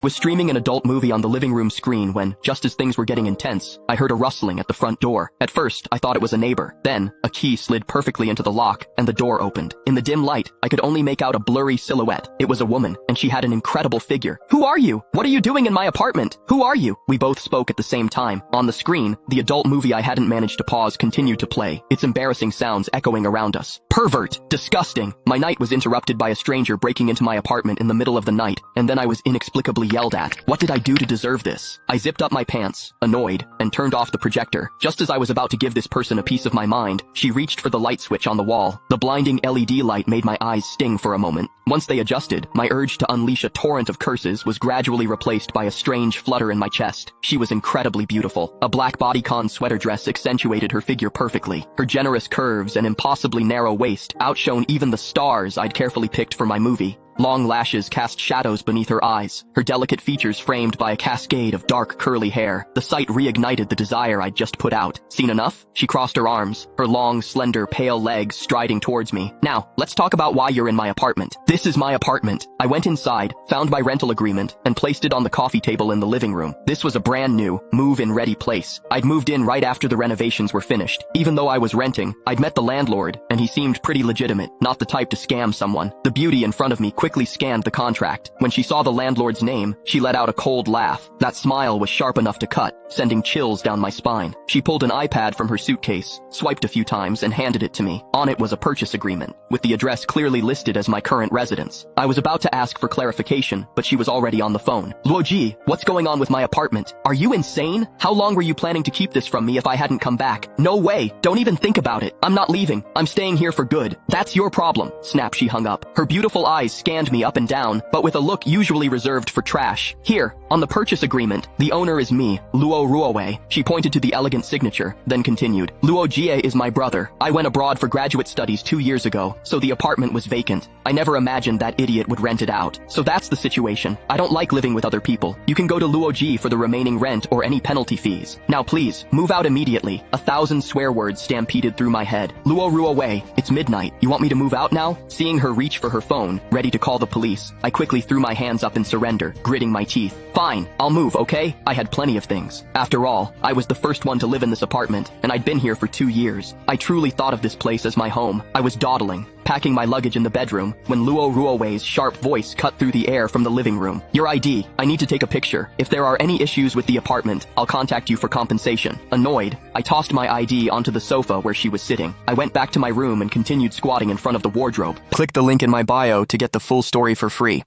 was streaming an adult movie on the living room screen when, just as things were getting intense, I heard a rustling at the front door. At first, I thought it was a neighbor. Then, a key slid perfectly into the lock, and the door opened. In the dim light, I could only make out a blurry silhouette. It was a woman, and she had an incredible figure. "Who are you? What are you doing in my apartment? Who are you?" We both spoke at the same time. On the screen, the adult movie I hadn't managed to pause continued to play, its embarrassing sounds echoing around us. Pervert! Disgusting! My night was interrupted by a stranger breaking into my apartment in the middle of the night, and then I was inexplicably yelled at. What did I do to deserve this? I zipped up my pants, annoyed, and turned off the projector. Just as I was about to give this person a piece of my mind, she reached for the light switch on the wall. The blinding LED light made my eyes sting for a moment. Once they adjusted, my urge to unleash a torrent of curses was gradually replaced by a strange flutter in my chest. She was incredibly beautiful. A black bodycon sweater dress accentuated her figure perfectly. Her generous curves and impossibly narrow waist outshone even the stars I'd carefully picked for my movie. Long lashes cast shadows beneath her eyes, her delicate features framed by a cascade of dark curly hair. The sight reignited the desire I'd just put out. Seen enough? She crossed her arms, her long, slender, pale legs striding towards me. "Now, let's talk about why you're in my apartment." "This is my apartment." I went inside, found my rental agreement, and placed it on the coffee table in the living room. This was a brand new, move-in-ready place. I'd moved in right after the renovations were finished. Even though I was renting, I'd met the landlord, and he seemed pretty legitimate, not the type to scam someone. The beauty in front of me quickly scanned the contract. When she saw the landlord's name, she let out a cold laugh. That smile was sharp enough to cut, sending chills down my spine. She pulled an iPad from her suitcase, swiped a few times, and handed it to me. On it was a purchase agreement, with the address clearly listed as my current residence. I was about to ask for clarification, but she was already on the phone. "Luoji, what's going on with my apartment? Are you insane? How long were you planning to keep this from me if I hadn't come back? No way! Don't even think about it. I'm not leaving. I'm staying here for good. That's your problem." Snap, she hung up. Her beautiful eyes scanned me up and down, but with a look usually reserved for trash. "Here, on the purchase agreement, the owner is me, Luo Ruowei." She pointed to the elegant signature, then continued. "Luo Jie is my brother. I went abroad for graduate studies 2 years ago, so the apartment was vacant. I never imagined that idiot would rent it out. So that's the situation. I don't like living with other people. You can go to Luo Ji for the remaining rent or any penalty fees. Now please, move out immediately." 1,000 swear words stampeded through my head. "Luo Ruowei, it's midnight. You want me to move out now?" Seeing her reach for her phone, ready to call the police, I quickly threw my hands up in surrender, gritting my teeth. "Fine, I'll move, okay?" I had plenty of things. After all, I was the first one to live in this apartment, and I'd been here for 2 years. I truly thought of this place as my home. I was dawdling, packing my luggage in the bedroom, when Luo Ruowei's sharp voice cut through the air from the living room. "Your ID. I need to take a picture. If there are any issues with the apartment, I'll contact you for compensation." Annoyed, I tossed my ID onto the sofa where she was sitting. I went back to my room and continued squatting in front of the wardrobe. Click the link in my bio to get the full story for free.